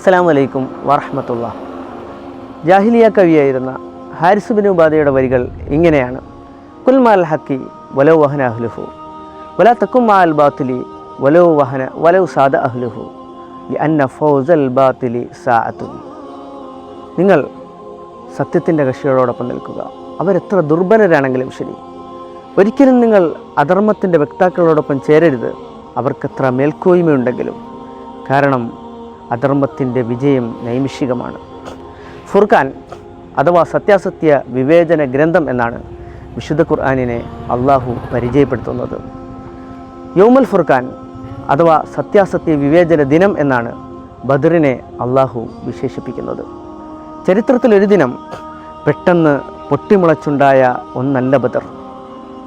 അസ്സലാമു അലൈക്കും വറഹ്മത്തുള്ളാഹി. ജാഹിലിയ കവിയായിരുന്ന ഹാരിസ് ബിൻ ഉബാദയുടെ വരികൾ ഇങ്ങനെയാണ്: കുൽ മാൽ ഹക്കി വലൗ വഹന അഹ്ലുഹു വലാ തകും മാൽ ബാത്തിലി വലൗ സാദ അഹ്ലുഹു ലിഅന്ന ഫൗസൽ ബാത്തിലി സാഅത്തുൻ. നിങ്ങൾ സത്യത്തിൻ്റെ കക്ഷികളോടൊപ്പം നിൽക്കുക, അവരെത്ര ദുർബലരാണെങ്കിലും ശരി. ഒരിക്കലും നിങ്ങൾ അധർമ്മത്തിൻ്റെ വക്താക്കളോടൊപ്പം ചേരരുത്, അവർക്കെത്ര മേൽക്കോയ്മയുണ്ടെങ്കിലും. കാരണം അധർമ്മത്തിൻ്റെ വിജയം നൈമിഷികമാണ്. ഫുർഖാൻ അഥവാ സത്യാസത്യ വിവേചന ഗ്രന്ഥം എന്നാണ് വിശുദ്ധ ഖുർആനിനെ അള്ളാഹു പരിചയപ്പെടുത്തുന്നത്. യൗമുൽ ഫുർഖാൻ അഥവാ സത്യാസത്യ വിവേചന ദിനം എന്നാണ് ബദറിനെ അള്ളാഹു വിശേഷിപ്പിക്കുന്നത്. ചരിത്രത്തിലൊരു ദിനം പെട്ടെന്ന് പൊട്ടിമുളച്ചുണ്ടായ ഒന്നല്ല ബദർ,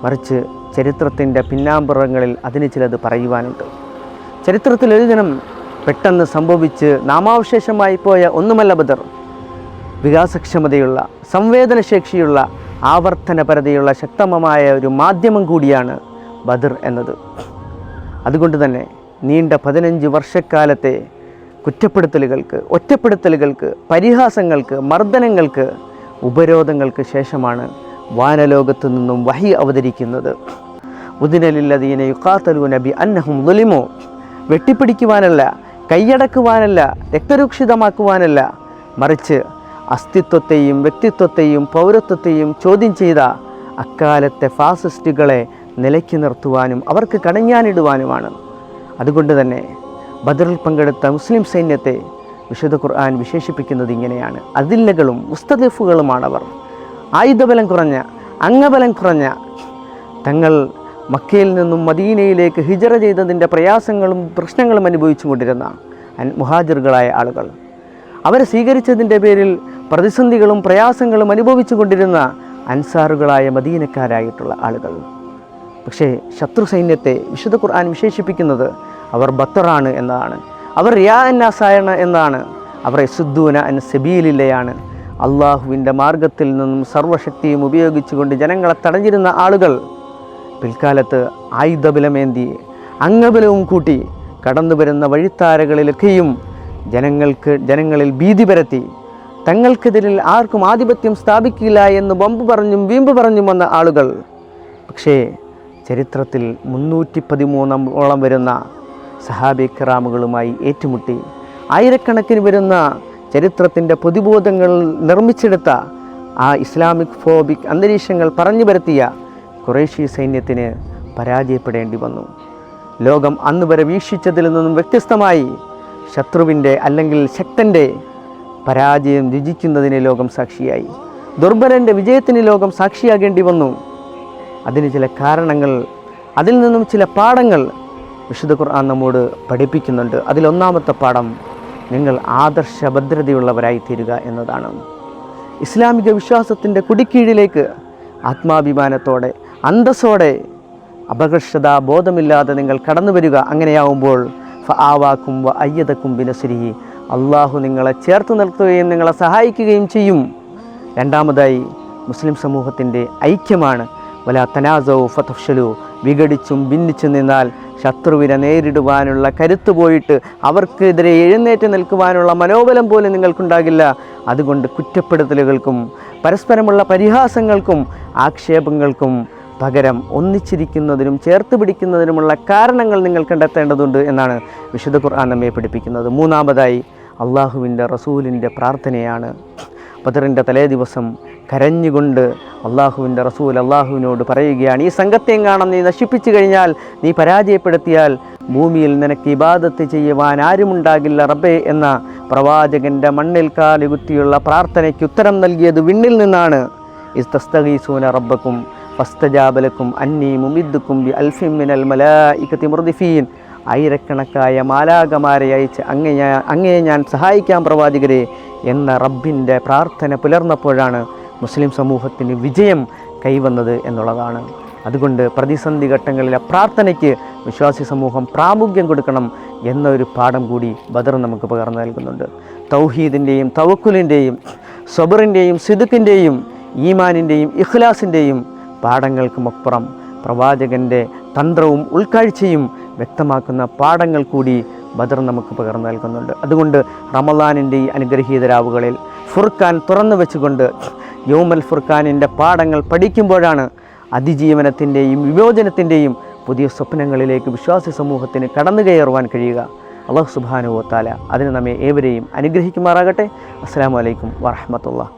മറിച്ച് ചരിത്രത്തിൻ്റെ പിന്നാമ്പുറങ്ങളിൽ അതിന് ചിലത് പറയുവാനുണ്ട്. ചരിത്രത്തിലൊരു ദിനം പെട്ടെന്ന് സംഭവിച്ച് നാമാവശേഷമായി പോയ ഒന്നുമല്ല ബദർ. വികാസക്ഷമതയുള്ള, സംവേദനശേഷിയുള്ള, ആവർത്തനപരതയുള്ള ശക്തമായ ഒരു മാധ്യമം കൂടിയാണ് ബദർ എന്നത്. അതുകൊണ്ട് തന്നെ നീണ്ട 15 വർഷക്കാലത്തെ കുറ്റപ്പെടുത്തലുകൾക്ക്, ഒറ്റപ്പെടുത്തലുകൾക്ക്, പരിഹാസങ്ങൾക്ക്, മർദ്ദനങ്ങൾക്ക്, ഉപരോധങ്ങൾക്ക് ശേഷമാണ് വാനലോകത്തു നിന്നും വഹി അവതരിക്കുന്നത്. ഉദിനലില്ലദീന യുഖാതലൂന ബിഅന്നഹും ളുലിമു. വെട്ടിപ്പിടിക്കുവാനല്ല, കൈയടക്കുവാനല്ല, രക്തരൂക്ഷിതമാക്കുവാനല്ല, മറിച്ച് അസ്തിത്വത്തെയും വ്യക്തിത്വത്തെയും പൗരത്വത്തെയും ചോദ്യം ചെയ്ത അക്കാലത്തെ ഫാസിസ്റ്റുകളെ നിലയ്ക്ക് നിർത്തുവാനും അവർക്ക് കടഞ്ഞാനിടുവാനുമാണ്. അതുകൊണ്ട് തന്നെ ബദറിൽ പങ്കെടുത്ത മുസ്ലിം സൈന്യത്തെ വിശുദ്ധ ഖുർആൻ വിശേഷിപ്പിക്കുന്നത് ഇങ്ങനെയാണ്: അദില്ലകളും മുസ്തദിഫുകളുമാണവർ. ആയുധബലം കുറഞ്ഞ, അംഗബലം കുറഞ്ഞ, തങ്ങൾ മക്കയിൽ നിന്നും മദീനയിലേക്ക് ഹിജറ ചെയ്തതിൻ്റെ പ്രയാസങ്ങളും പ്രശ്നങ്ങളും അനുഭവിച്ചു കൊണ്ടിരുന്ന മുഹാജിറുകളായ ആളുകൾ, അവരെ സ്വീകരിച്ചതിൻ്റെ പേരിൽ പ്രതിസന്ധികളും പ്രയാസങ്ങളും അനുഭവിച്ചു കൊണ്ടിരുന്ന അൻസാറുകളായ മദീനക്കാരായിട്ടുള്ള ആളുകൾ. പക്ഷേ ശത്രു സൈന്യത്തെ വിശുദ്ധ ഖുർആൻ വിശേഷിപ്പിക്കുന്നത് അവർ ബത്തറാണ് എന്നതാണ്, അവർ റിയാ അന്നാസായണ എന്നാണ്, അവർ യസുദ്ദൂന അൻ സബീലില്ലയാണ്. അള്ളാഹുവിൻ്റെ മാർഗത്തിൽ നിന്നും സർവ്വശക്തിയും ഉപയോഗിച്ചുകൊണ്ട് ജനങ്ങളെ തടഞ്ഞിരുന്ന ആളുകൾ പിൽക്കാലത്ത് ആയുധബലമേന്തി അംഗബലവും കൂട്ടി കടന്നു വരുന്ന വഴിത്താരകളിലൊക്കെയും ജനങ്ങളിൽ ഭീതി പരത്തി തങ്ങൾക്കെതിരിൽ ആർക്കും ആധിപത്യം സ്ഥാപിക്കില്ല എന്ന് ബമ്പ് പറഞ്ഞും വീമ്പ് പറഞ്ഞും വന്ന ആളുകൾ പക്ഷേ ചരിത്രത്തിൽ 313 വരുന്ന സഹാബി കിറാമുകളുമായി ഏറ്റുമുട്ടി ആയിരക്കണക്കിന് വരുന്ന ചരിത്രത്തിൻ്റെ പൊതുബോധങ്ങൾ നിർമ്മിച്ചെടുത്ത ആ ഇസ്ലാമിക് ഫോബിക് അന്തരീക്ഷങ്ങൾ പറഞ്ഞു പരത്തിയ ഖുറൈശി സൈന്യത്തിന് പരാജയപ്പെടേണ്ടി വന്നു. ലോകം അന്ന് വരെ വീക്ഷിച്ചതിൽ നിന്നും വ്യത്യസ്തമായി ശത്രുവിൻ്റെ അല്ലെങ്കിൽ ശക്തൻ്റെ പരാജയം രുചിക്കുന്നതിന് ലോകം സാക്ഷിയായി. ദുർബലൻ്റെ വിജയത്തിന് ലോകം സാക്ഷിയാകേണ്ടി വന്നു. അതിന് ചില കാരണങ്ങൾ, അതിൽ നിന്നും ചില പാഠങ്ങൾ വിശുദ്ധ ഖുർആൻ നമ്മോട് പഠിപ്പിക്കുന്നുണ്ട്. അതിലൊന്നാമത്തെ പാഠം, നിങ്ങൾ ആദർശഭദ്രതയുള്ളവരായി തീരുക എന്നതാണ്. ഇസ്ലാമിക വിശ്വാസത്തിൻ്റെ കുടിക്കീഴിലേക്ക് ആത്മാഭിമാനത്തോടെ, അന്തസ്സോടെ, അപകർഷതാ ബോധമില്ലാതെ നിങ്ങൾ കടന്നു വരിക. അങ്ങനെയാവുമ്പോൾ ഫആവാക്കും വ അയ്യദക്കും ബിനസ്രിഹി, അള്ളാഹു നിങ്ങളെ ചേർത്ത് നിർത്തുകയും നിങ്ങളെ സഹായിക്കുകയും ചെയ്യും. രണ്ടാമതായി മുസ്ലിം സമൂഹത്തിൻ്റെ ഐക്യമാണ്. വലാ തനാസൗ ഫതഫ്ശലു, വിഘടിച്ചും ഭിന്നിച്ചു നിന്നാൽ ശത്രുവിനെ നേരിടുവാനുള്ള കരുത്ത് പോയിട്ട് അവർക്കെതിരെ എഴുന്നേറ്റ് നിൽക്കുവാനുള്ള മനോബലം പോലും നിങ്ങൾക്കുണ്ടാകില്ല. അതുകൊണ്ട് കുറ്റപ്പെടുത്തലുകൾക്കും പരസ്പരമുള്ള പരിഹാസങ്ങൾക്കും ആക്ഷേപങ്ങൾക്കും പകരം ഒന്നിച്ചിരിക്കുന്നതിനും ചേർത്ത് പിടിക്കുന്നതിനുമുള്ള കാരണങ്ങൾ നിങ്ങൾ കണ്ടെത്തേണ്ടതുണ്ട് എന്നാണ് വിശുദ്ധ ഖുർആൻ നമ്മെ പഠിപ്പിക്കുന്നത്. മൂന്നാമതായി അള്ളാഹുവിൻ്റെ റസൂലിൻ്റെ പ്രാർത്ഥനയാണ്. ബദറിൻ്റെ തലേ ദിവസം കരഞ്ഞുകൊണ്ട് അള്ളാഹുവിൻ്റെ റസൂൽ അള്ളാഹുവിനോട് പറയുകയാണ്: ഈ സംഘത്തെങ്ങാണം നീ നശിപ്പിച്ചു കഴിഞ്ഞാൽ, നീ പരാജയപ്പെടുത്തിയാൽ ഭൂമിയിൽ നിനക്ക് ഇബാദത്ത് ചെയ്യുവാൻ ആരുമുണ്ടാകില്ല റബ്ബേ എന്ന പ്രവാചകൻ്റെ മണ്ണിൽ കാലുകുത്തിയുള്ള പ്രാർത്ഥനയ്ക്ക് ഉത്തരം നൽകിയത് വിണ്ണിൽ നിന്നാണ്. ഇസ്തസ്തഗീസൂന റബ്ബക്കും ഫസ്തജാബലക്കും അന്നീ മുമിദ്ദുക്കും ബി അൽഫിൻ മിനൽ മലായികതി മുർദിഫീൻ. ആയിരക്കണക്കായ മാലാകമാരെ അയച്ച് അങ്ങയെ ഞാൻ സഹായിക്കാം പ്രവാചകരെ എന്ന റബ്ബിൻ്റെ പ്രാർത്ഥന പുലർന്നപ്പോഴാണ് മുസ്ലിം സമൂഹത്തിന് വിജയം കൈവന്നത് എന്നുള്ളതാണ്. അതുകൊണ്ട് പ്രതിസന്ധി ഘട്ടങ്ങളിലെ പ്രാർത്ഥനയ്ക്ക് വിശ്വാസി സമൂഹം പ്രാമുഖ്യം കൊടുക്കണം എന്നൊരു പാഠം കൂടി ബദർ നമുക്ക് പകർന്നു നൽകുന്നുണ്ട്. തൗഹീദിൻ്റെയും തവക്കുലിൻ്റെയും സബറിൻ്റെയും സിദ്ഖിൻ്റെയും ഈമാനിൻ്റെയും ഇഖ്ലാസിൻ്റെയും പാഠങ്ങൾക്കുമപ്പുറം പ്രവാചകൻ്റെ തന്ത്രവും ഉൾക്കാഴ്ചയും വ്യക്തമാക്കുന്ന പാഠങ്ങൾ കൂടി ബദർ നമുക്ക് പകർന്നു നൽകുന്നുണ്ട്. അതുകൊണ്ട് റമളാനിൻ്റെ ഈ അനുഗ്രഹീത രാവുകളിൽ ഫുർഖാൻ തുറന്നു വെച്ചുകൊണ്ട് യൗമുൽ ഫുർഖാനിൻ്റെ പാഠങ്ങൾ പഠിക്കുമ്പോഴാണ് അതിജീവനത്തിൻ്റെയും വിമോചനത്തിൻ്റെയും പുതിയ സ്വപ്നങ്ങളിലേക്ക് വിശ്വാസി സമൂഹത്തിന് കടന്നു കയറുവാൻ കഴിയുക. അല്ലാഹു സുബ്ഹാനഹു വ തആല അതിന് നമ്മെ ഏവരെയും അനുഗ്രഹിക്കുമാറാകട്ടെ. അസ്സലാമു അലൈക്കും വറഹ്മത്തുള്ളാഹി.